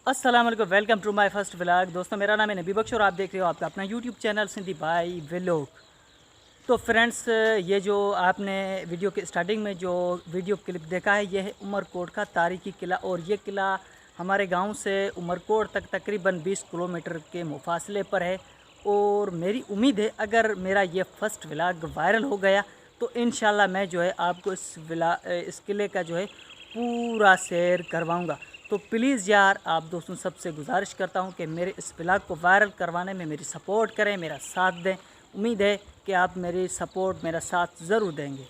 अस्सलाम वालेकुम, welcome to my first vlog. दोस्तों, मेरा नाम है नबी बख्श और आप देख रहे हो आपका अपना यूट्यूब चैनल सिंधी भाई व्लॉग। तो फ्रेंड्स, ये जो आपने वीडियो के स्टार्टिंग में जो वीडियो क्लिप देखा है, ये है उमरकोट का तारीखी किला। और ये किला हमारे गांव से उमरकोट तक तकरीबन 20 किलोमीटर के मुफासले पर है। और मेरी उम्मीद है अगर मेरा ये फर्स्ट व्लॉग वायरल हो गया तो इंशाल्लाह मैं जो है आपको इस किले का जो है पूरा सैर करवाऊँगा। तो प्लीज़ यार, आप दोस्तों सबसे गुजारिश करता हूँ कि मेरे इस व्लॉग को वायरल करवाने में मेरी सपोर्ट करें, मेरा साथ दें। उम्मीद है कि आप मेरी सपोर्ट, मेरा साथ ज़रूर देंगे।